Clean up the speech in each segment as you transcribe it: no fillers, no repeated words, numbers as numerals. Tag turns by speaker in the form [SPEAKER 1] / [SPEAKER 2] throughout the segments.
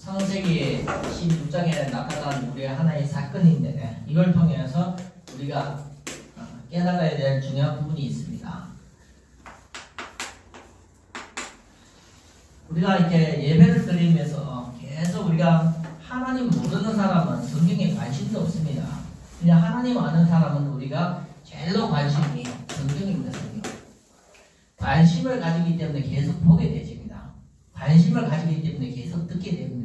[SPEAKER 1] 창세기 16장에 나타난 우리의 하나의 사건인데 이걸 통해서 우리가 깨달아야 될 중요한 부분이 있습니다. 우리가 이렇게 예배를 드리면서 계속 우리가 하나님 모르는 사람은 성경에 관심도 없습니다. 그냥 하나님 아는 사람은 우리가 제일로 관심이 성경입니다. 성경. 관심을 가지기 때문에 계속 보게 되집니다. 관심을 가지기 때문에 계속 듣게 됩니다.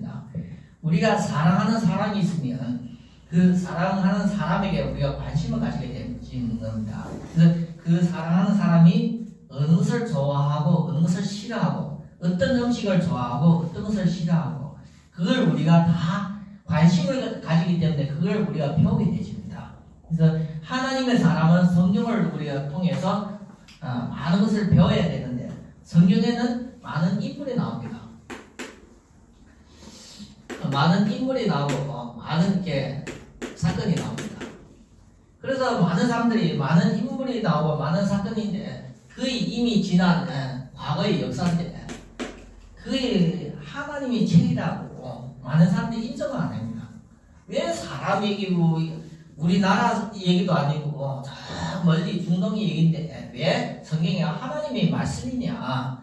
[SPEAKER 1] 우리가 사랑하는 사람이 있으면 그 사랑하는 사람에게 우리가 관심을 가지게 되는 겁니다. 그래서 그 사랑하는 사람이 어느 것을 좋아하고 어느 것을 싫어하고 어떤 음식을 좋아하고 어떤 것을 싫어하고 그걸 우리가 다 관심을 가지기 때문에 그걸 우리가 배우게 되십니다. 그래서 하나님의 사람은 성경을 우리가 통해서 많은 것을 배워야 되는데 성경에는 많은 인물이 나옵니다. 많은 인물이 나오고 많은 이렇게 사건이 나옵니다. 그래서 많은 사람들이 많은 인물이 나오고 많은 사건인데 그의 이미 지난 과거의 역사인데 그의 하나님이 책이라고 많은 사람들이 인정을 안 합니다. 왜 사람 얘기고 우리나라 얘기도 아니고 저 멀리 중동의 얘기인데 왜 성경에 하나님의 말씀이냐.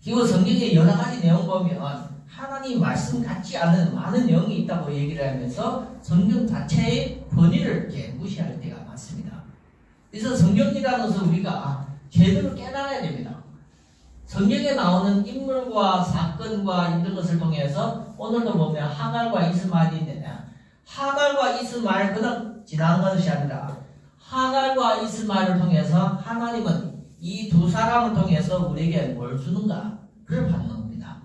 [SPEAKER 1] 그리고 성경의 여러 가지 내용 보면 하나님 말씀 같지 않은 많은 내용이 있다고 얘기를 하면서 성경 자체의 권위를 이렇게 무시할 때가 많습니다. 그래서 성경이라는 것을 우리가 제대로 깨달아야 됩니다. 성경에 나오는 인물과 사건과 이런 것을 통해서 오늘도 보면 하갈과 이스마엘인데 하갈과 이스마엘 그냥 지나간 것이 아니라 하갈과 이스마엘을 통해서 하나님은 이 두 사람을 통해서 우리에게 뭘 주는가 그를 받는 겁니다.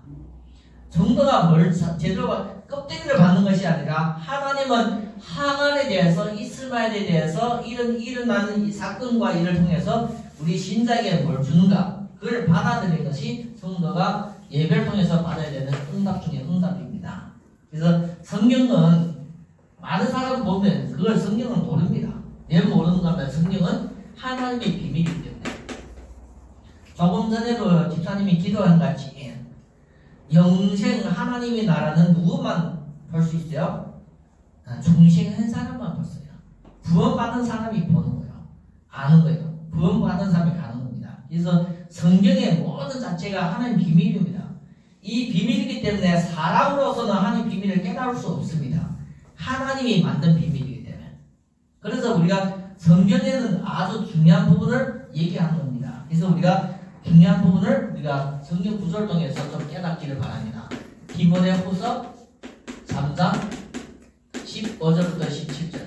[SPEAKER 1] 정도가 뭘 제대로 껍데기를 받는 것이 아니라 하나님은 하갈에 대해서 이스마엘에 대해서 일어나는 이 사건과 이를 통해서 우리 신자에게 뭘 주는가 그걸 받아들이는 것이 성도가 예배를 통해서 받아야 되는 응답 중에 응답입니다. 그래서 성경은 많은 사람 보면 그걸 성경은 모릅니다. 왜 모르는가 하면 성경은 하나님의 비밀이기 때문에. 조금 전에도 집사님이 기도한 같이 영생 하나님의 나라는 누구만 볼 수 있어요? 중생한 사람만 볼 수 있어요. 구원받은 사람이 보는 거예요. 아는 거예요. 구원받은 사람이 가는 겁니다. 그래서 성경의 모든 자체가 하나님의 비밀입니다. 이 비밀이기 때문에 사람으로서는 하나님의 비밀을 깨달을 수 없습니다. 하나님이 만든 비밀이기 때문에. 그래서 우리가 성경에는 아주 중요한 부분을 얘기하는 겁니다. 그래서 우리가 중요한 부분을 우리가 성경 구절을 통해서 좀 깨닫기를 바랍니다. 디모데후서 3장 15절부터 17절.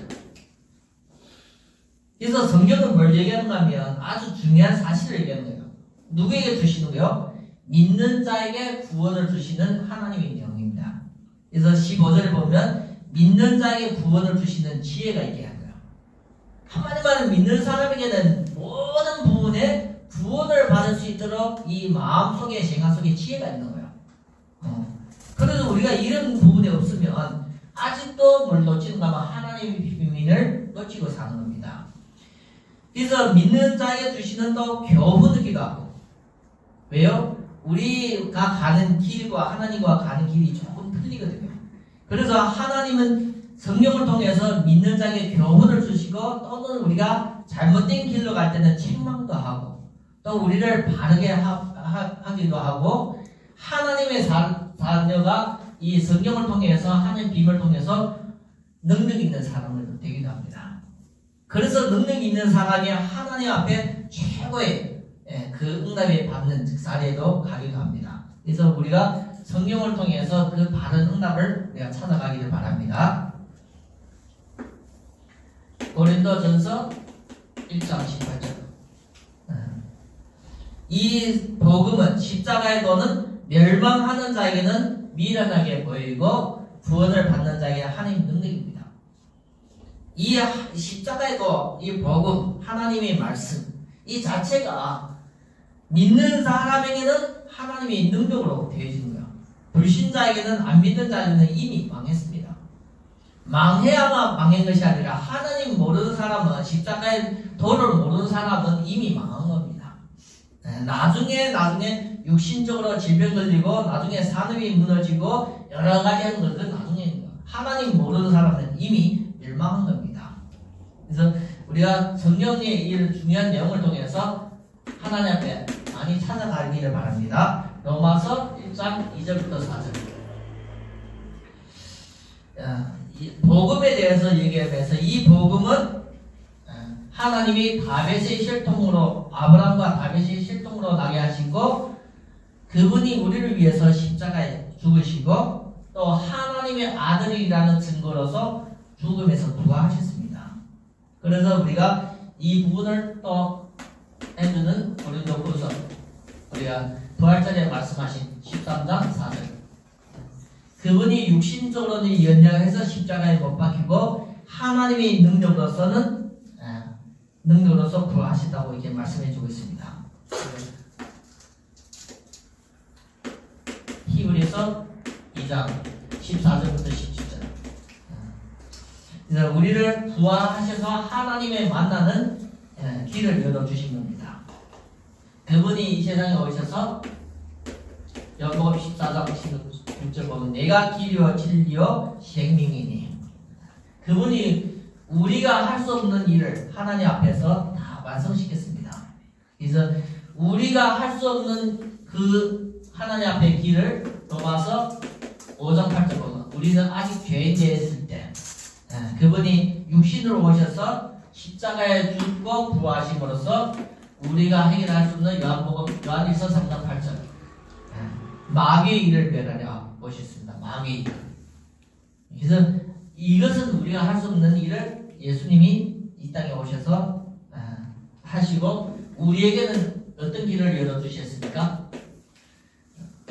[SPEAKER 1] 그래서 성경은 뭘 얘기하는가 하면 아주 중요한 사실을 얘기하는 거예요. 누구에게 주시는 거예요? 믿는 자에게 구원을 주시는 하나님의 명입니다. 그래서 15절에 보면 믿는 자에게 구원을 주시는 지혜가 있게 한 거예요. 하나님만을 믿는 사람에게는 모든 부분에 구원을 받을 수 있도록 이 마음속에 생각 속에 지혜가 있는 거예요. 그래서 우리가 이런 부분이 없으면 아직도 뭘 놓치는가 하면 하나님의 비밀을 놓치고 사는 겁니다. 그래서 믿는 자에게 주시는 또 교훈이기도 하고. 왜요? 우리가 가는 길과 하나님과 가는 길이 조금 틀리거든요. 그래서 하나님은 성령을 통해서 믿는 자에게 교훈을 주시고 또는 우리가 잘못된 길로 갈 때는 책망도 하고 또 우리를 바르게 하기도 하고 하나님의 자녀가 이 성경을 통해서 하나님의 비밀을 통해서 능력 있는 사람을 되기도 합니다. 그래서 능력 있는 사람이 하나님 앞에 최고의 그 응답에 받는 자리에도 가기도 합니다. 그래서 우리가 성경을 통해서 그 바른 응답을 우리가 찾아가기를 바랍니다. 고린도전서 1장 18절. 이 복음은 십자가의 도는 멸망하는 자에게는 미련하게 보이고 구원을 받는 자에게 하나님의 능력입니다. 이 십자가의 도, 이 복음, 하나님의 말씀 이 자체가 믿는 사람에게는 하나님의 능력으로 되어지는 거예요. 불신자에게는 안 믿는 자에게는 이미 망했습니다. 망해야만 망한 것이 아니라 하나님 모르는 사람은 십자가의 도를 모르는 사람은 이미 망한 겁니다. 나중에 육신적으로 질병 걸리고 나중에 산업이 무너지고 여러 가지 하는 건 그건 나중에 하나님 모르는 사람은 이미 멸망한 겁니다. 그래서 우리가 성경의 이 중요한 내용을 통해서 하나님 앞에 많이 찾아가기를 바랍니다. 로마서 1장 2절부터 4절. 이 복음에 대해서 얘기하면서 이 복음은 하나님이 다윗의 혈통으로 아브라함과 다윗의 혈통으로 나게 하시고 그분이 우리를 위해서 십자가에 죽으시고 또 하나님의 아들이라는 증거로서 죽음에서 부활하셨습니다. 그래서 우리가 이 부분을 또 해주는 고린도후서 우리가 부활절에 말씀하신 13장 4절 그분이 육신적으로는 연약해서 십자가에 못 박히고 하나님의 능력으로서 부활하신다고 이렇게 말씀해주고 있습니다. 히브리서 2장 14절부터 17절. 그래서 우리를 부활하셔서 하나님의 만나는 길을 열어주신 겁니다. 그분이 이 세상에 오셔서 요한복음 14장 16절 보면 내가 길이요 진리요 생명이니 그분이 우리가 할 수 없는 일을 하나님 앞에서 다 완성시켰습니다. 그래서 우리가 할 수 없는 그 하나님 앞의 길을 로마서 5장 8절 보면 우리는 아직 죄인 되었을 때 그분이 육신으로 오셔서 십자가에 죽고 부활하심으로써 우리가 해결할 수 없는 요한일서 3장 8절 마귀의 일을 멸하려 오셨습니다. 마귀의 일. 그래서 이것은 우리가 할 수 없는 일을 예수님이 이 땅에 오셔서 하시고 우리에게는 어떤 길을 열어주셨습니까?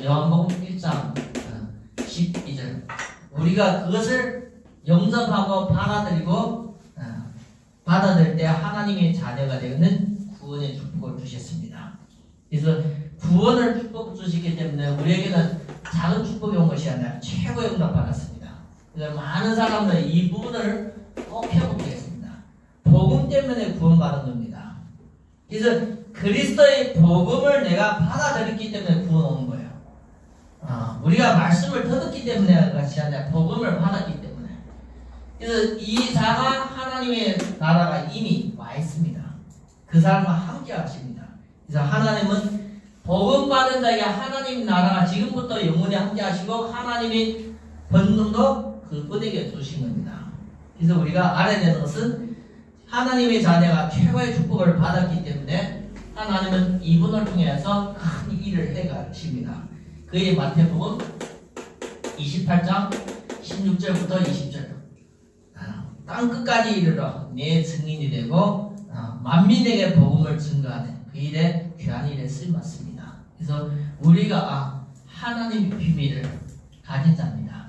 [SPEAKER 1] 요한복음 1장 12절 우리가 그것을 영접하고 받아들일 때 하나님의 자녀가 되는 구원의 축복을 주셨습니다. 그래서 구원을 축복 주시기 때문에 우리에게는 작은 축복이 온 것이 아니라 최고의 응답 받았습니다. 그래서 많은 사람들은 이 부분을 꼭 회복하겠습니다. 복음 때문에 구원받은 겁니다. 그래서 그리스도의 복음을 내가 받아들였기 때문에 구원 온 거예요. 우리가 말씀을 듣기 때문에 그것이 아니라 복음을 받았기 때문에. 그래서 이 자가 하나님의 나라가 이미 와 있습니다. 그 사람과 함께 하십니다. 그래서 하나님은 복음 받은 자에게 하나님 나라가 지금부터 영원히 함께 하시고 하나님의 권능도 그분에게 주신 겁니다. 그래서 우리가 알아야 되는 것은 하나님의 자녀가 최고의 축복을 받았기 때문에 하나님은 이분을 통해서 큰 일을 해가십니다. 그의 마태복음 28장 16절부터 20절 땅 끝까지 이르러 내 증인이 되고 만민에게 복음을 증거하는 그 일에 귀한 일에 쓰임받습니다. 그래서 우리가 하나님의 비밀을 가진 자입니다.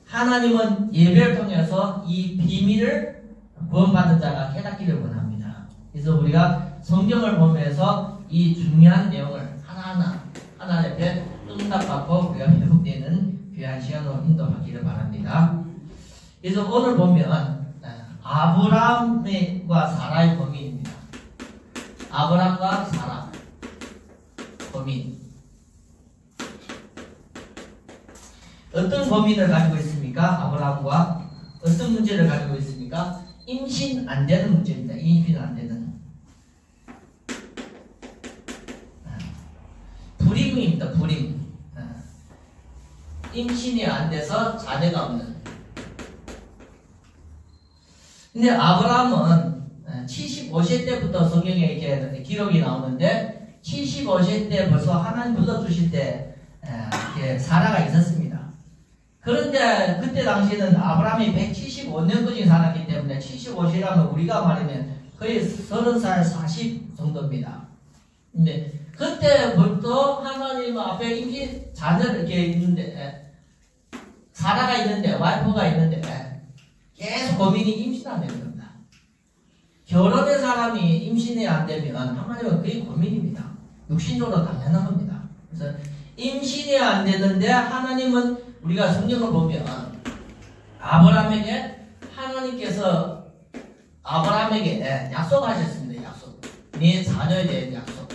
[SPEAKER 1] 하나님은 예배를 통해서 이 비밀을 구원받은 자가 깨닫기를 원합니다. 그래서 우리가 성경을 보면서 이 중요한 내용을 하나하나 하나님 앞에 응답받고 우리가 회복되는 귀한 시간으로 인도하기를 바랍니다. 그래서 오늘 보면 아브라함과 사라의 고민입니다. 아브라함과 사라 고민. 어떤 고민을 가지고 있습니까? 아브라함과 어떤 문제를 가지고 있습니까? 임신 안 되는 문제입니다. 임신 안 되는. 불임입니다. 불임. 임신이 안 돼서 자녀가 없는. 근데 아브라함은 75세 때부터 성경에 이렇게 기록이 나오는데 75세 때 벌써 하나님 불러주실 때 사라가 있었습니다. 그런데 그때 당시에는 아브라함이 175년까지 살았기 때문에 75세라면 우리가 말하면 거의 30살 40 정도입니다. 근데 그때부터 하나님 앞에 임신 자녀를 이렇게 있는데 사라가 있는데 와이프가 있는데 계속 고민이 임신 안 되는 겁니다. 결혼한 사람이 임신이 안 되면 하나님은 그게 고민입니다. 육신적으로 당연한 겁니다. 그래서 임신이 안 되는데 하나님은 우리가 성경을 보면 아브라함에게 하나님께서 아브라함에게 약속하셨습니다. 약속. 네 자녀에 대한 약속.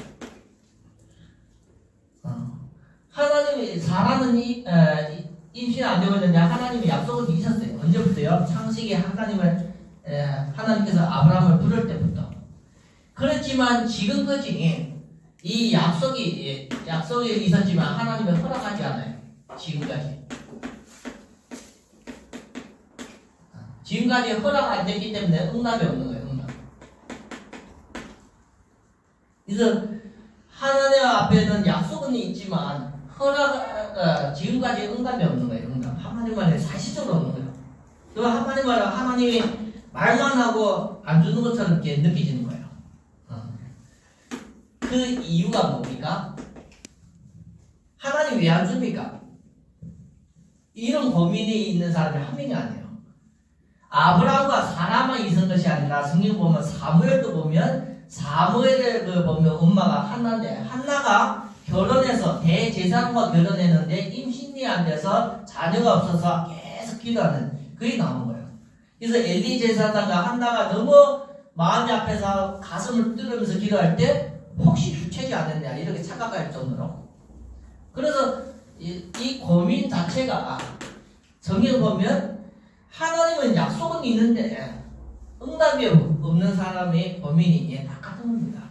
[SPEAKER 1] 임신 안 되고 있는데 하나님의 약속은 있었어요. 언제부터요? 창세기 하나님께서 아브라함을 부를 때부터. 그렇지만 지금까지 이 약속이 있었지만 하나님이 허락하지 않아요. 지금까지 허락 안 됐기 때문에 응답이 없는 거예요. 응답. 그래서 하나님 앞에는 약속은 있지만 지금까지 응답이 없는 거예요. 응답. 하나님만의 사실적으로 없는 거예요. 또 하나님은 하나님이 말만 하고 안 주는 것처럼 이렇게 느껴지는 거예요. 그 이유가 뭡니까? 하나님 왜 안 줍니까? 이런 고민이 있는 사람이 한 명이 아니에요. 아브라함과 사라만 있은 것이 아니라 성경 보면 사무엘도 보면 사무엘을 보면 엄마가 한나인데 한나가 결혼해서 대제사장과 결혼했는데 임신이 안 돼서 자녀가 없어서 계속 기도하는 그게 나온 거예요. 그래서 엘리 제사장과 한나가 너무 마음이 아파서 가슴을 뚫으면서 기도할 때 혹시 주체지 않았냐 이렇게 착각할 정도로. 그래서 이 고민 자체가 성경 보면 하나님은 약속은 있는데 응답이 없는 사람의 고민이 다 같은 겁니다.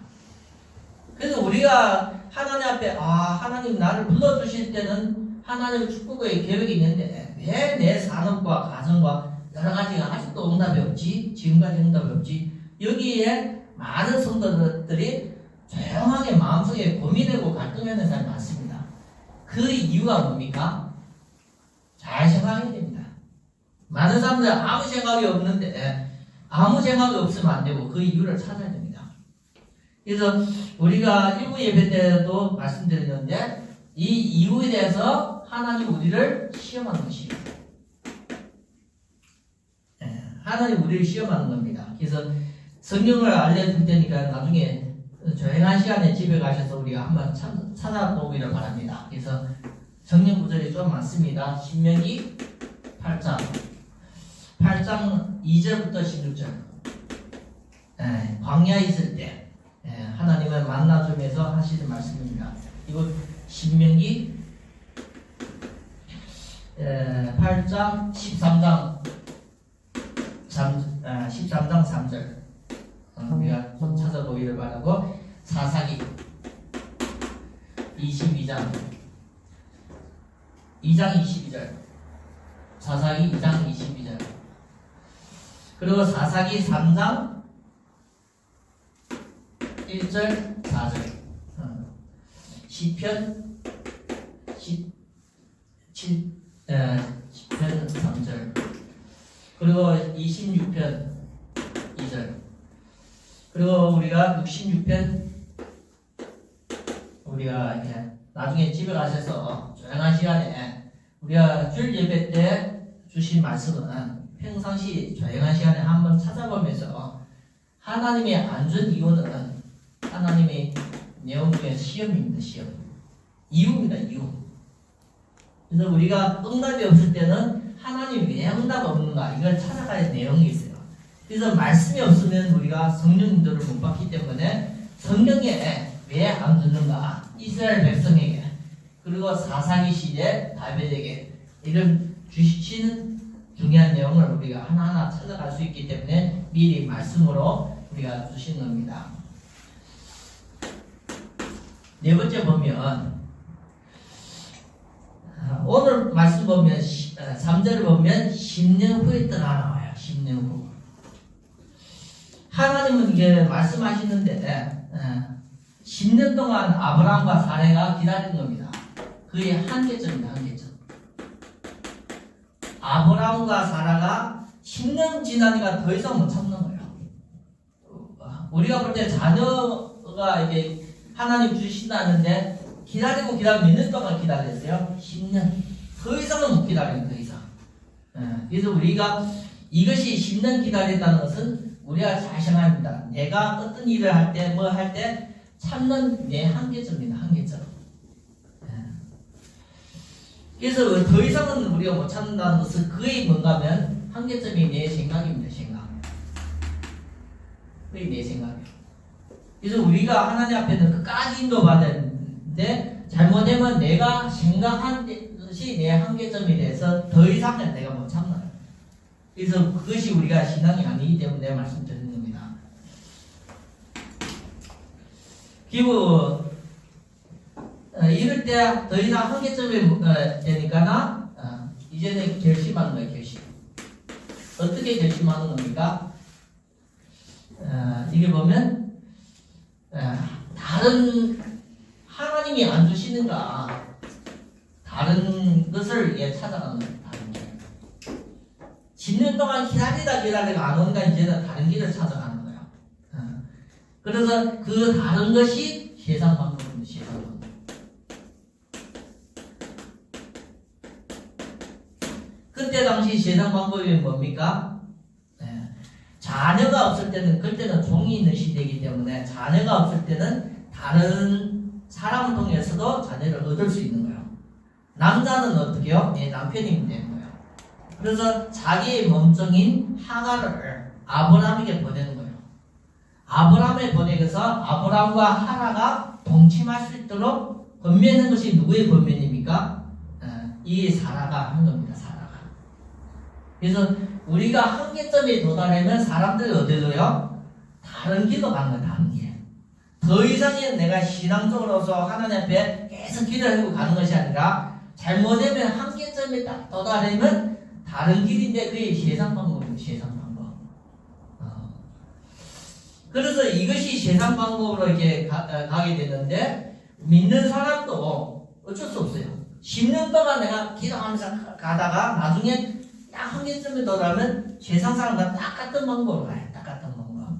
[SPEAKER 1] 그래서 우리가 하나님 앞에 하나님 나를 불러주실 때는 하나님의 축복의 계획이 있는데 왜 내 산업과 가정과 여러 가지가 아직도 응답이 없지? 지금까지 응답이 없지? 여기에 많은 성도들이 조용하게 마음속에 고민하고 갈등하는 사람이 많습니다. 그 이유가 뭡니까? 잘 생각해야 됩니다. 많은 사람들 아무 생각이 없는데 아무 생각이 없으면 안 되고 그 이유를 찾아야 됩니다. 그래서 우리가 일부 예배 때도 말씀드렸는데 이 이유에 대해서 하나님 우리를 시험하는 것이에요. 하나님 우리를 시험하는 겁니다. 그래서 성경을 알려줄 테니까 나중에 조용한 시간에 집에 가셔서 우리가 한번 찾아보기를 바랍니다. 그래서 성경 구절이 좀 많습니다. 신명기 8장 2절부터 16절. 광야에 있을 때 하나님을 만나주면서 하시는 말씀입니다. 이거 신명기 8장 13장 3절 우리가 좀 찾아보기를 바라고 사사기 2장 22절 사사기 2장 22절 그리고 사사기 3장 1절 4절 시편 3절 그리고 26편 2절 그리고 우리가 66편 우리가 이렇게 나중에 집에 가셔서 조용한 시간에 우리가 주일 예배 때 주신 말씀은 평상시 조용한 시간에 한번 찾아보면서 하나님이 안 준 이유는 하나님의 내용 중에 시험입니다. 이유입니다. 이유. 그래서 우리가 응답이 없을 때는 하나님 왜 응답 없는가 이걸 찾아가야 할 내용이 있어요. 그래서 말씀이 없으면 우리가 성령 인도를 못 받기 때문에 성경에 왜 안 듣는가 이스라엘 백성에게 그리고 사사기 시대 다윗에게 이런 주시는 중요한 내용을 우리가 하나하나 찾아갈 수 있기 때문에 미리 말씀으로 우리가 주시는 겁니다. 네 번째 보면 오늘 말씀 보면 3절을 보면 10년 후에 떠나 나와요. 10년 후. 하나님은 이게 말씀하시는데 10년 동안 아브라함과 사레가 기다린 겁니다. 그의 한계점입니다. 한계점. 아브라함과 사라가 10년 지나니까 더 이상 못 참는 거예요. 우리가 볼 때 자녀가 이게 하나님 주신다는데 기다리고 몇 년 동안 기다렸어요? 10년. 더 이상은 못 기다려요. 더 이상. 그래서 우리가 이것이 10년 기다린다는 것은 우리가 잘 생각합니다. 내가 어떤 일을 할 때 뭐 할 때 참는 내 한계점입니다. 한계점. 그래서 더 이상은 우리가 못 참는다는 것은 그의 뭔가 하면 한계점이 내 생각입니다. 생각. 그게 내 생각이에요. 그래서 우리가 하나님 앞에는 끝까지 인도받아야 되는데 잘못되면 내가 생각한 것이 내 한계점에 대해서 더 이상은 내가 못 참나요. 그래서 그것이 우리가 신앙이 아니기 때문에 말씀드리는 겁니다. 기부 이럴 때 더 이상 한계점이 되니까 이제는 결심하는 거예요. 결심. 어떻게 결심하는 겁니까? 이게 보면 다른 하나님이 안 주시는가 다른 것을 찾아가는 거예요. 다른 길. 10년 동안 기다리다가 안 오니까 이제는 다른 길을 찾아가는 거예요. 그래서 그 다른 것이 세상 방법입니다. 세상 방법. 그때 당시 세상 방법이 뭡니까? 자녀가 없을 때는 그때는 종이 있는 시대이기 때문에 자녀가 없을 때는 다른 사람을 통해서도 자녀를 얻을 수 있는 거예요. 남자는 어떻게요? 남편이 되는 거예요. 그래서 자기의 몸종인 하가를 아브라함에게 보내는 거예요. 아브라함에 보내서 아브라함과 하라가 동침할 수 있도록 권면한 것이 누구의 권면입니까? 이 사라가 한 겁니다. 사라가. 그래서 우리가 한계점에 도달하면 사람들이 어디로요? 다른 길로 가는 거예요. 다른 길. 더 이상은 내가 신앙적으로서 하나님 앞에 계속 기도하고 가는 것이 아니라 잘못되면 한계점에 딱 도달하면 다른 길인데 그게 세상 방법입니다. 세상 방법. 그래서 이것이 세상 방법으로 이렇게 가게 되는데 믿는 사람도 어쩔 수 없어요. 10년 동안 내가 기도하면서 가다가 나중에 딱 한계점에 도달하면 세상 사람과 똑같은 방법으로 가요. 똑같은 방법.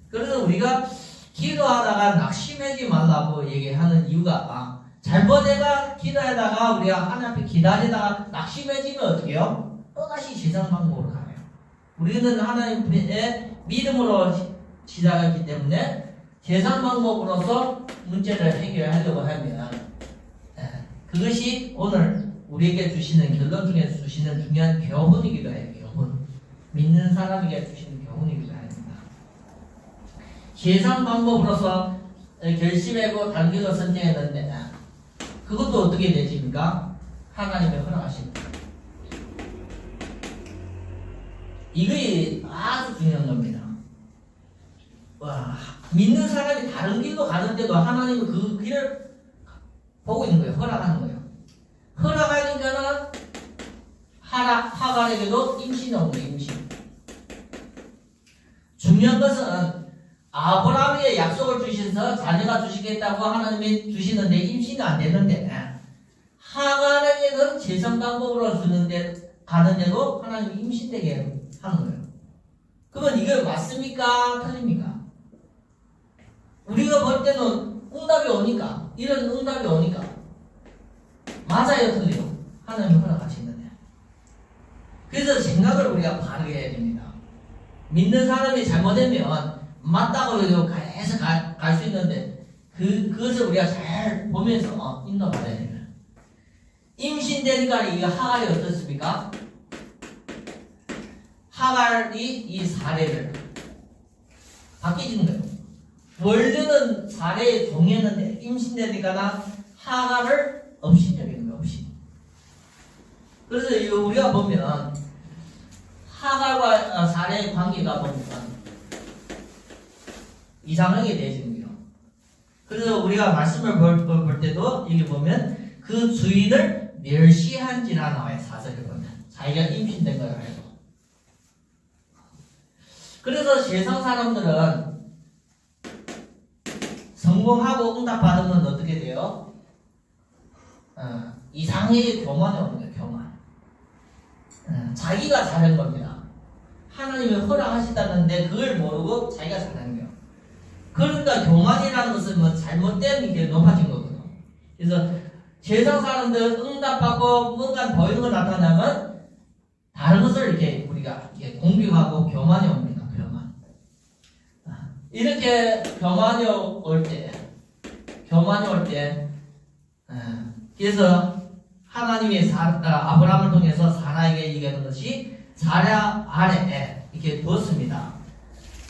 [SPEAKER 1] 그래서 우리가 기도하다가 낙심하지 말라고 얘기하는 이유가 잘못해가 기도하다가 우리가 하나님 앞에 기다리다가 낙심해지면 어떻게 해요? 또다시 세상 방법으로 가요. 우리는 하나님의 믿음으로 시작했기 때문에 세상 방법으로서 문제를 해결하려고 하면 그것이 오늘 우리에게 주시는 결론 중에 주시는 중요한 교훈이기도 해요. 교훈. 믿는 사람에게 주시는 교훈이기도 합니다. 세상 방법으로서 결심하고 다른 길로 선택했는데 그것도 어떻게 되집니까? 하나님의 허락하십니다. 이게 아주 중요한 겁니다. 믿는 사람이 다른 길로 가는데도 하나님은 그 길을 보고 있는 거예요. 허락하는 거예요. 허락하니까는 하갈에게도 임신이 오는 거예요. 임신. 중요한 것은 아브라함에게 약속을 주셔서 자녀가 주시겠다고 하나님이 주시는데 임신이 안 되는데 하갈에게는 재성 방법으로 주는데 가는데도 하나님이 임신되게 하는 거예요. 그러면 이게 맞습니까? 틀립니까? 우리가 볼 때는 응답이 오니까 이런 응답이 오니까 맞아요, 틀려요? 하나님이 허락하시는데. 그래서 생각을 우리가 바르게 해야 됩니다. 믿는 사람이 잘못되면 맞다고 해도 계속 갈 수 있는데 그것을 우리가 잘 보면서 인도받아야 됩니다. 임신되니까 이 하갈이 어떻습니까? 하갈이 이 사례를 바뀌는 거예요. 원래는 사례에 동의했는데 임신되니까 하갈을 업신여기는 거예요. 업신. 그래서 이거 우리가 보면 하갈과 사례의 관계가 보면 이상하게 되어지는 거예요. 그래서 우리가 말씀을 볼 때도 여기 보면 그 주인을 멸시한지라 나와요. 사설을 보면 자기가 임신된 걸 알고. 그래서 세상 사람들은 성공하고 응답받으면 어떻게 돼요? 이상하게 교만해 오는 거예요. 교만. 자기가 잘한 겁니다. 하나님이 허락하시다는데 그걸 모르고 자기가 잘한 거예요. 그러니까 교만이라는 것은 뭐 잘못된 게 높아진 거거든요. 그래서 세상 사람들 응답받고 뭔가 보이는 거 나타나면 다른 것을 이렇게 우리가 공격하고 교만이 옵니다. 교만. 이렇게 교만이 올 때, 그래서 하나님이 아브라함을 통해서 사라에게 얘기하는 것이 사라 아래에 이렇게 두었습니다.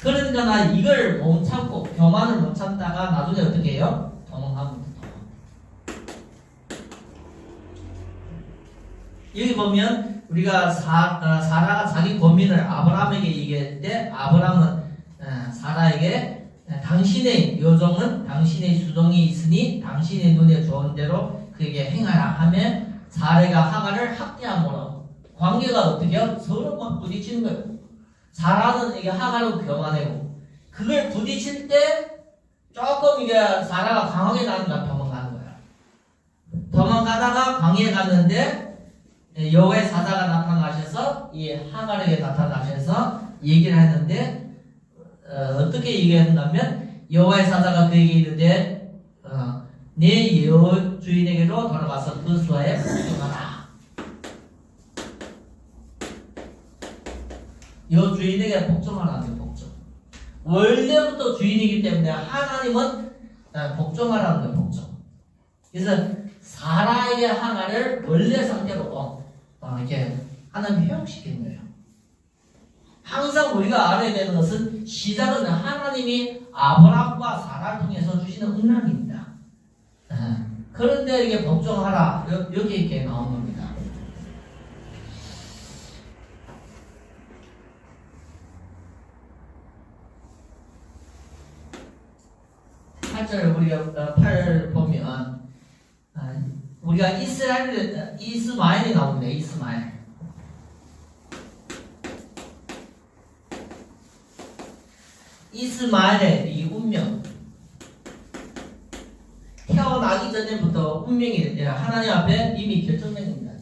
[SPEAKER 1] 그러니까 나 이걸 못 참고 교만을 못 참다가 나중에 어떻게 해요? 도망합니다. 여기 보면 우리가 사라가 자기 고민을 아브라함에게 얘기할 때 아브라함은 사라에게 당신의 요종은 당신의 수종이 있으니 당신의 눈에 좋은 대로 그에게 행하라 하면 사라가 하갈을 학대함으로 관계가 어떻게요? 서로 막 부딪히는 거예요. 사라는 이게 하갈을 교만하고 그걸 부딪힐 때 조금 이게 사라가 강하게 나니까 도망가는 거야. 도망가다가 광야에 갔는데 여호와의 사자가 나타나셔서 이 하갈에게 나타나셔서 얘기를 했는데 어떻게 얘기했냐면 여호와의 사자가 그에게 이르되 내 주인에게로 돌아가서 그 수하에 복종하라. 여 주인에게 복종하라는 복종. 원래부터 주인이기 때문에 하나님은 복종하라는 거예요. 복종. 그래서 사라에게 하갈을 원래 상태로 이렇게 하나님 회복시키는 거예요. 항상 우리가 알아야 되는 것은 시작은 하나님이 아브라함과 사라를 통해서 주시는 응답입니다. 그런데 이게 복종하라 여기 이렇게 나온 겁니다. 우리가 8 보면 우리가 이스마엘이 나옵니다. 이스마엘. 이스마엘의 이 운명. 태어나기 전에부터 운명이 하나님 앞에 이미 결정된 겁니다.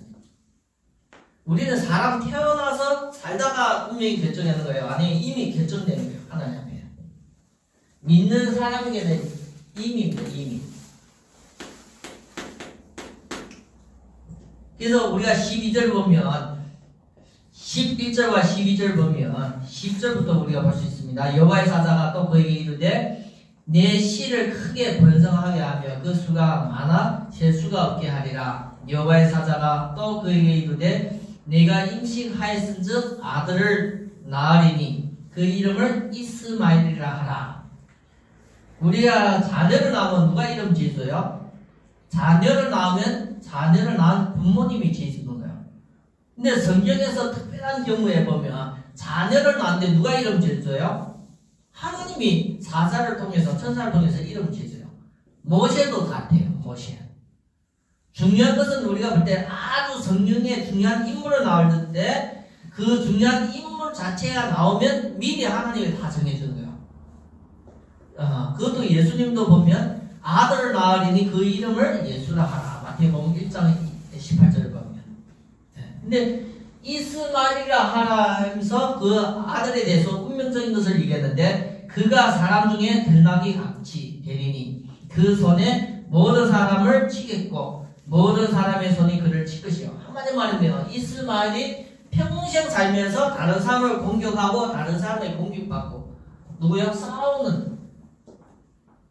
[SPEAKER 1] 우리는 사람 태어나서 살다가 운명이 결정되는 거예요. 아니면 이미 결정되는 거예요. 하나님 앞에. 믿는 사람에게는 이미입니다. 이미. 그래서 우리가 12절 보면 11절과 12절 보면 10절부터 우리가 볼 수 있습니다. 여호와의 사자가 또 그에게 이르되 내 씨를 크게 번성하게 하며 그 수가 많아 셀 수가 없게 하리라. 여호와의 사자가 또 그에게 이르되 내가 임신하였은즉 아들을 낳으리니 그 이름을 이스마엘이라 하라. 우리가 자녀를 낳으면 누가 이름 지어줘요? 자녀를 낳으면 자녀를 낳은 부모님이 지어주는 거예요. 근데 성경에서 특별한 경우에 보면 자녀를 낳는데 누가 이름 지어줘요? 하나님이 사자를 통해서 천사를 통해서 이름 지어줘요. 모세도 같아요. 모세. 중요한 것은 우리가 볼 때 아주 성경에 중요한 인물을 나올 때 그 중요한 인물 자체가 나오면 미리 하나님이 다 정해주는 거예요. 그것도 예수님도 보면 아들을 낳으리니 그 이름을 예수라 하라. 마태복음 1장 18절을 보면. 근데 이스마엘이라 하라 하면서 그 아들에 대해서 운명적인 것을 얘기했는데 그가 사람 중에 들나귀 같이 되리니 그 손에 모든 사람을 치겠고 모든 사람의 손이 그를 칠 것이요. 한마디로 말하면 이스마엘이 평생 살면서 다른 사람을 공격하고 다른 사람의 공격받고 누구야? 싸우는.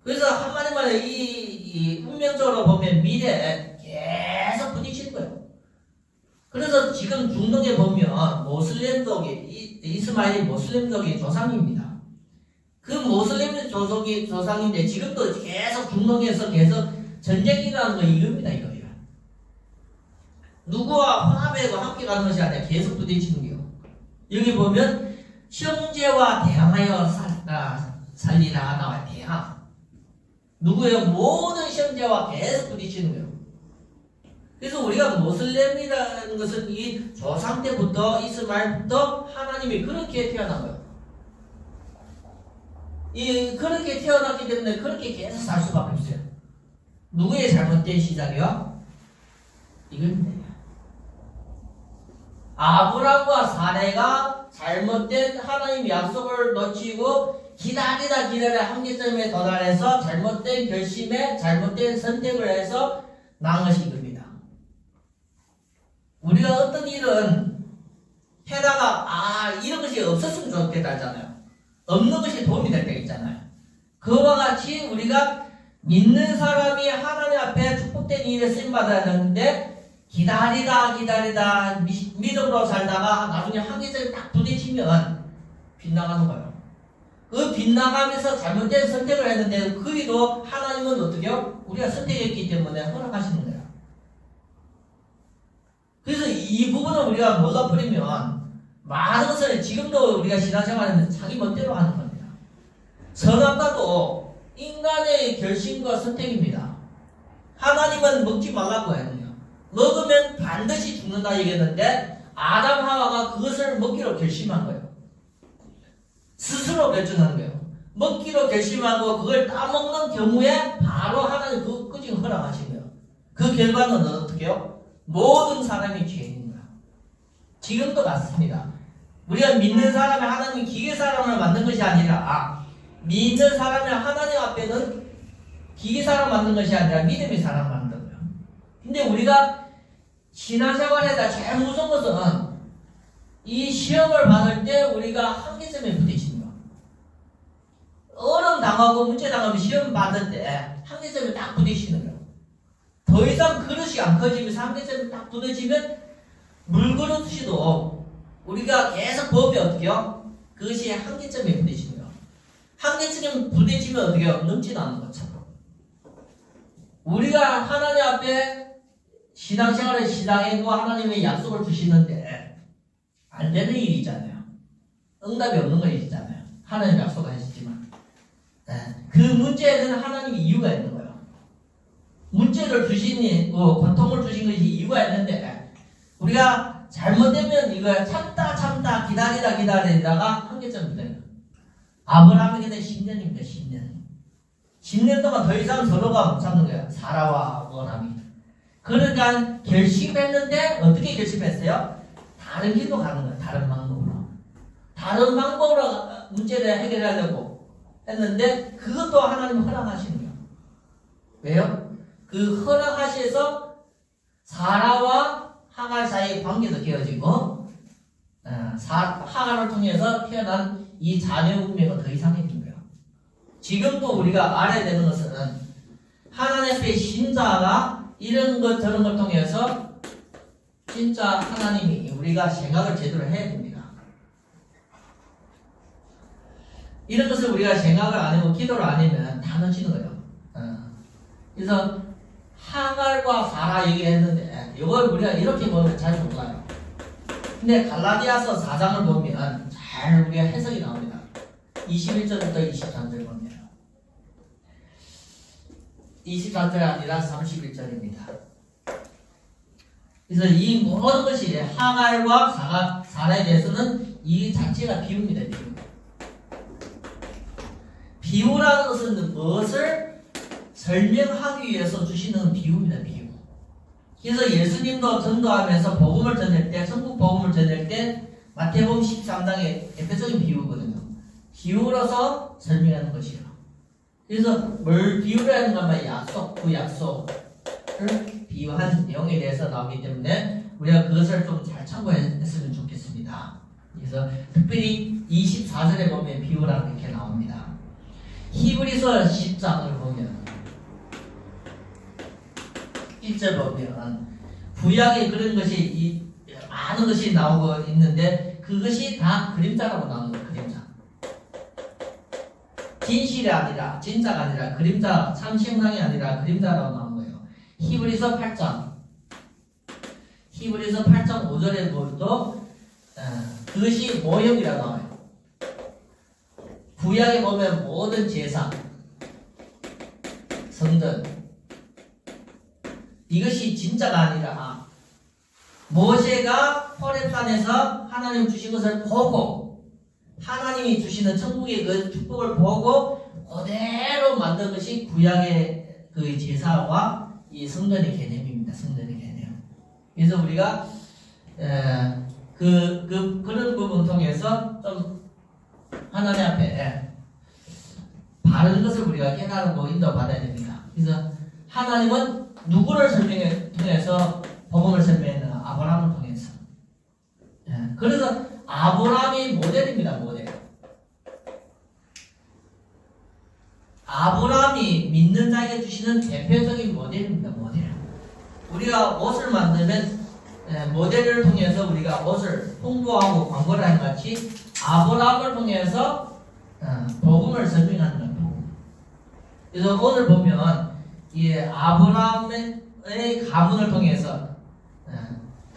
[SPEAKER 1] 그래서 한마디로 말해 이 운명적으로 보면 미래에 계속 부딪히는 거예요. 그래서 지금 중동에 보면 모슬렘족이 이스마엘이 모슬렘족의 조상입니다. 그 모슬렘 조상인데 지금도 계속 중동에서 계속 전쟁이라는 거 이겁니다. 이거예요. 누구와 화합하고 함께 가는 것이 아니라 계속 부딪히는 거예요. 여기 보면 형제와 대항하여 살리라 나와 대항. 누구예요? 모든 형제와 계속 부딪히는 거예요. 그래서 우리가 모슬렘이라는 것은 이 조상 때부터 이스마엘부터 하나님이 그렇게 태어난 거예요. 그렇게 태어났기 때문에 그렇게 계속 살 수밖에 없어요. 누구의 잘못된 시작이요? 이겁니다. 아브람과 사레가 잘못된 하나님 약속을 놓치고 기다리다 한계점에 도달해서 잘못된 결심에 잘못된 선택을 해서 난 것이 이겁니다. 우리가 어떤 일은 해다가 이런 것이 없었으면 좋겠다 하잖아요. 없는 것이 도움이 될 때가 있잖아요. 그와 같이 우리가 믿는 사람이 하나님 앞에 축복된 일에 쓰임받아야 하는데 기다리다 믿음으로 살다가 나중에 한계점에 딱 부딪히면 빗나가는 거예요. 그 빗나가면서 잘못된 선택을 했는데 그 일도 하나님은 어떻게요? 우리가 선택했기 때문에 허락하시는 거예요. 그래서 이 이 부분을 우리가 몰라버리면 많은 것을 지금도 우리가 신앙생활하는 자기 멋대로 하는 겁니다. 선악과도 인간의 결심과 선택입니다. 하나님은 먹지 말라고 했거든요. 먹으면 반드시 죽는다 얘기했는데 아담 하와가 그것을 먹기로 결심한 거예요. 스스로 결정한 거예요. 먹기로 결심하고 그걸 따먹는 경우에 바로 하나님 그 끄지고 허락하신 거예요. 그 결과는 어떻게 해요? 모든 사람이 죄인인 거예요. 지금도 맞습니다. 우리가 믿는 사람이 하나님이 기계 사람을 만든 것이 아니라 믿는 사람이 하나님 앞에는 기계 사람 만든 것이 아니라 믿음의 사람 만든 거예요. 근데 우리가 신앙생활에다 제일 무서운 것은 이 시험을 받을 때 우리가 한계점에 부딪히는 거예요. 어려움 당하고 문제 당하면 시험 받을 때 한계점에 딱 부딪히는 거예요. 더 이상 그릇이 안 커지면서 한계점에 딱 부딪히면 물그릇이도 우리가 계속 법이 어떻게 해요? 그것이 한계점에 부딪히는 거예요. 한계점에 부딪히면 어떻게 해요? 넘쳐나는 것처럼. 우리가 하나님 앞에 신앙생활을 시작해도 하나님의 약속을 주시는데 안 되는 일이잖아요. 응답이 없는 거 있잖아요. 하나님 약속을 하셨지만 그 문제에는 하나님이 이유가 있는 거예요. 문제를 주시니 고통을 주신 것이 이유가 있는데 우리가 잘못되면 이걸 참다 기다리다가 한계점이 돼요. 아브라함에게는 10년입니다. 10년 동안 더 이상 서로가 못 참는 거예요. 사라와 아브라함이. 그러니까 결심했는데 어떻게 결심했어요? 다른 길로 가는 거예요. 다른 방법으로 문제를 해결하려고 했는데 그것도 하나님 허락하시는 거예요. 왜요? 그 허락하셔서 사라와 하갈 사이의 관계도 깨어지고 하갈을 통해서 태어난 이 자녀 운명은 더 이상해진 거예요. 지금도 우리가 알아야 되는 것은 하나님 앞에 신자가 이런 것 저런 걸 통해서 진짜 하나님이 우리가 생각을 제대로 해야 됩니다. 이런 것을 우리가 생각을 안 하고 기도를 안 하면 다 놓치는 거예요. 그래서 하갈과 사라 얘기했는데 이걸 우리가 이렇게 보면 잘 몰라요. 근데 갈라디아서 4장을 보면 잘 우리가 해석이 나옵니다. 21절부터 23절 보면 24절이 아니라 31절입니다. 그래서 이 모든 것이 하갈과 사라에 대해서는 이 자체가 비유입니다. 비유라는 것은 무엇을 설명하기 위해서 주시는 비유입니다. 비유. 그래서 예수님도 전도하면서 복음을 전할 때, 천국 복음을 전할 때 마태복음 13장의 대표적인 비유거든요. 비유로서 설명하는 것이요. 그래서 뭘 비유를 하는 것만 그 약속을 비유한 내용에 대해서 나오기 때문에 우리가 그것을 좀 잘 참고했으면 좋겠습니다. 그래서 특별히 24절에 보면 비유라고 이렇게 나옵니다. 히브리서 10장을 보면 1절 보면 구약에 그런 것이 많은 것이 나오고 있는데 그것이 다 그림자라고 나오는 거예요. 그림자. 진실이 아니라 진짜가 아니라 그림자, 참신앙이 아니라 그림자라고 나오는 거예요. 히브리서 8장 5절에 보도 그것이 모형이라고 나와요. 구약에 보면 모든 제사, 성전 이것이 진짜가 아니라 모세가 호렙산에서 하나님 주신 것을 보고 하나님이 주시는 천국의 그 축복을 보고 그대로 만든 것이 구약의 그 제사와 이 성전의 개념입니다. 성전의 개념. 그래서 우리가 그런 부분 통해서 좀 하나님 앞에 바른 것을 우리가 깨달고 인도받아야 됩니다. 그래서 하나님은 누구를 통해서 복음을 설명했는가? 아브라함을 통해서. 그래서 아브라함이 모델입니다. 모델. 아브라함이 믿는 자에게 주시는 대표적인 모델입니다. 모델. 우리가 옷을 만들면 모델을 통해서 우리가 옷을 홍보하고 광고를 하는 같이 아브라함을 통해서 복음을 설명하는 겁니다. 그래서 오늘 보면 이 아브라함의 가문을 통해서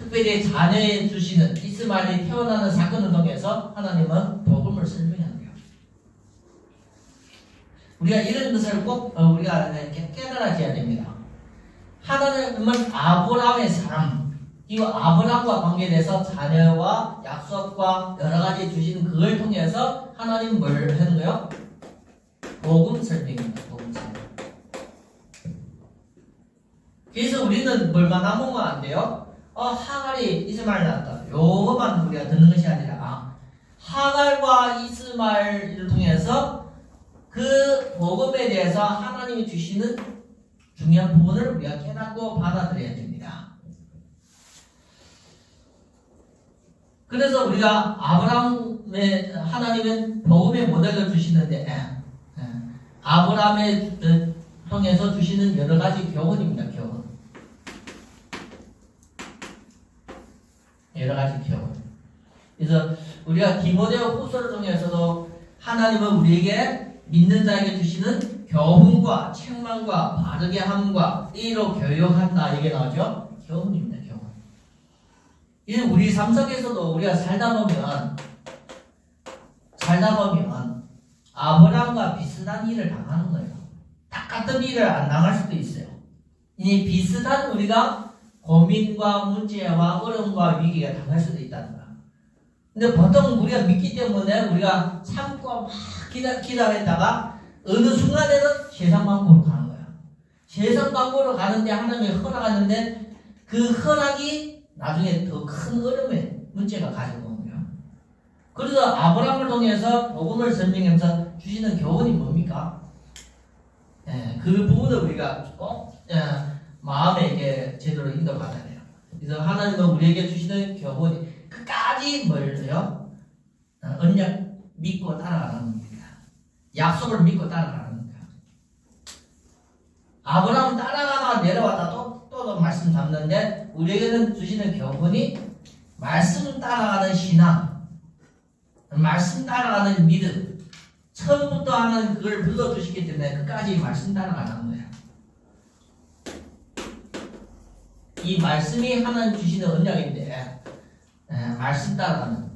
[SPEAKER 1] 특별히 자녀에 주시는 이스마엘이 태어나는 사건을 통해서 하나님은 복음을 설명하는 거예요. 우리가 이런 것을 꼭 우리가 깨달아야 됩니다. 하나님은 아브라함의 사람, 이 아브라함과 관계돼서 자녀와 약속과 여러 가지 주신 그걸 통해서 하나님 뭘 하는 거예요? 복음 설명입니다. 복음 설명. 그래서 우리는 뭘만 남으면 안 돼요? 하갈이 이스마엘 낳았다. 요것만 우리가 듣는 것이 아니라 하갈과 이스마엘을 통해서 그 복음에 대해서 하나님이 주시는 중요한 부분을 우리가 깨닫고 받아들여야 됩니다. 그래서 우리가 아브라함의 하나님은 복음의 모델을 주시는데 아브라함의 통해서 주시는 여러 가지 교훈입니다. 교훈. 여러 가지 교훈. 그래서 우리가 디모데오 후서를 통해서도 하나님은 우리에게 믿는 자에게 주시는 교훈과 책망과 바르게 함과 의로 교육한다 이게 나오죠. 교훈입니다. 교훈. 이제 우리 삶 속에서도 우리가 살다 보면 아브라함과 비슷한 일을 당하는 거예요. 똑같은 일을 안 당할 수도 있어요. 이 비슷한 우리가 고민과 문제와 어려움과 위기가 당할 수도 있다는 거야. 근데 보통 우리가 믿기 때문에 우리가 참고 막 기다렸다가 어느 순간에는 세상 방법으로 가는 거야. 세상 방법으로 가는데 하나님이 허락하는데 그 허락이 나중에 더 큰 어려움의 문제가 가지고 오는 거야. 그래서 아브라함을 통해서 복음을 설명하면서 주시는 교훈이 뭡니까? 그 부분을 우리가 꼭 마음에 제대로 인도받아야 돼요. 그래서 하나님은 우리에게 주시는 교훈이 끝까지 뭘요? 언약 믿고 따라가는 겁니다. 약속을 믿고 따라가는 겁니다. 아브라함 따라가다가 내려왔다 또 말씀 잡는데 우리에게는 주시는 교훈이 말씀 따라가는 신앙, 말씀 따라가는 믿음. 처음부터 하는 그걸 불러주시기 때문에 끝까지 말씀 따라가는 거예요. 이 말씀이 하나님 주시는 언약인데 말씀 따라가는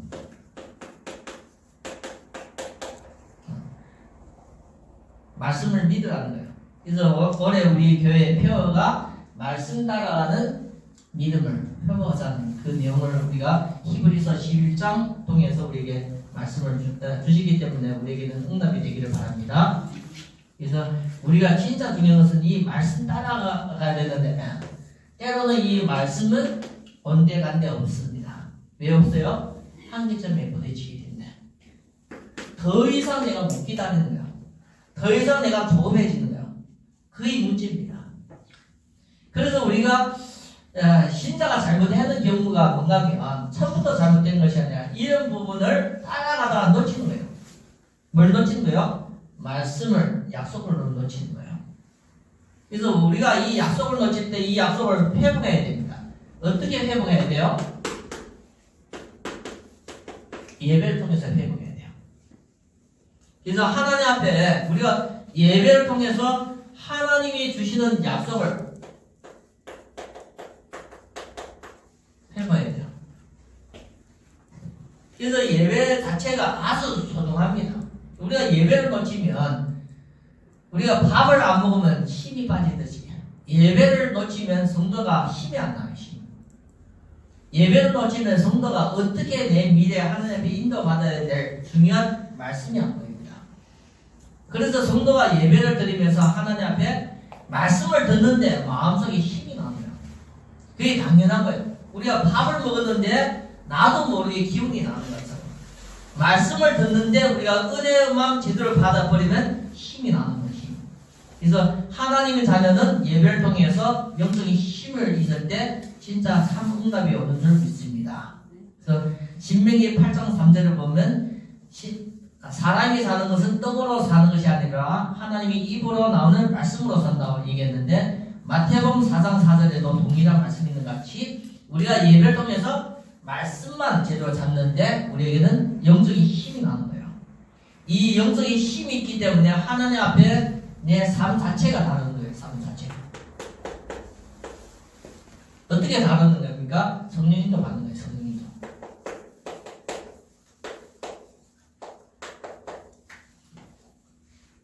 [SPEAKER 1] 말씀을 믿으라는 거예요. 그래서 올해 우리 교회 표어가 말씀 따라가는 믿음을 표방하자는 그 내용을 우리가 히브리서 11장 통해서 우리에게 말씀을 주시기 때문에 우리에게는 응답이 되기를 바랍니다. 그래서 우리가 진짜 중요한 것은 이 말씀 따라가야 되는데 때로는 이 말씀은 온데간데 없습니다. 왜 없어요? 한계점에 부딪히기 때문에 더 이상 내가 못 기다리는 거야. 더 이상 내가 조급해지는 거야. 그게 문제입니다. 그래서 우리가 신자가 잘못하는 경우가 뭔가 하면 처음부터 잘못된 것이 아니라 이런 부분을 따라가다가 놓치는 거예요. 뭘 놓치는 거예요? 말씀을, 약속을 놓치는 거예요. 그래서 우리가 이 약속을 놓칠 때 이 약속을 회복해야 됩니다. 어떻게 회복해야 돼요? 예배를 통해서 회복해야 돼요. 그래서 하나님 앞에 우리가 예배를 통해서 하나님이 주시는 약속을 회복해야 돼요. 그래서 예배 자체가 아주 소중합니다. 우리가 예배를 놓치면 우리가 밥을 안 먹으면 힘이 빠지듯이 예배를 놓치면 성도가 힘이 안 나요. 힘. 예배를 놓치면 성도가 어떻게 내 미래에 하나님 앞에 인도받아야 될 중요한 말씀이 안 보입니다. 그래서 성도가 예배를 드리면서 하나님 앞에 말씀을 듣는데 마음속에 힘이 납니다. 그게 당연한 거예요. 우리가 밥을 먹었는데 나도 모르게 기운이 나는 것처럼 말씀을 듣는데 우리가 은혜만 제대로 받아버리면 힘이 나는 거예요. 힘. 그래서 하나님의 자녀는 예배를 통해서 영적인 힘을 잊을 때 진짜 참 응답이 오는 줄 믿습니다. 그래서 신명기 8장 3절을 보면 사람이 사는 것은 떡으로 사는 것이 아니라 하나님이 입으로 나오는 말씀으로 산다고 얘기했는데 마태복음 4장 4절에도 동일한 말씀이 있는 것 같이 우리가 예배를 통해서 말씀만 제대로 잡는데 우리에게는 영적인 힘이 나는 거예요. 이 영적인 힘이 있기 때문에 하나님 앞에 내 삶 자체가 다른 거예요. 삶 자체가. 어떻게 다르는 겁니까? 뭡니까? 성령 인도 받는 거예요. 성령 인도.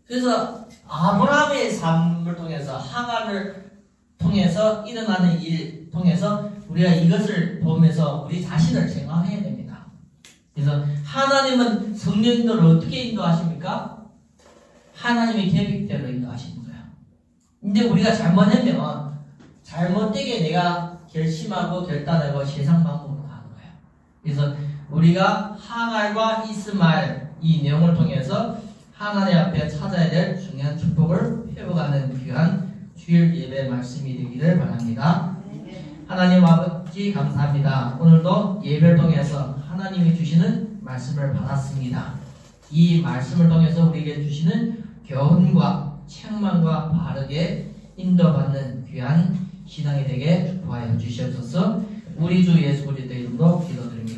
[SPEAKER 1] 그래서 아브라함의 삶을 통해서 하갈을 통해서 일어나는 일 통해서 우리가 이것을 보면서 우리 자신을 생각해야 됩니다. 그래서 하나님은 성령 인도를 어떻게 인도하십니까? 하나님의 계획대로 인도하시는 거예요. 근데 우리가 잘못하면 잘못되게 내가 결심하고 결단하고 세상 방법으로 가는 거예요. 그래서 우리가 하갈과 이스마엘 이 내용을 통해서 하나님 앞에 찾아야 될 중요한 축복을 회복하는 귀한 주일 예배 말씀이 되기를 바랍니다. 하나님 아버지 감사합니다. 오늘도 예배를 통해서 하나님이 주시는 말씀을 받았습니다. 이 말씀을 통해서 우리에게 주시는 교훈과 책망과 바르게 인도받는 귀한 신앙이 되게 축복하여 주시옵소서. 우리 주 예수 그리스도의 이름으로 기도드립니다.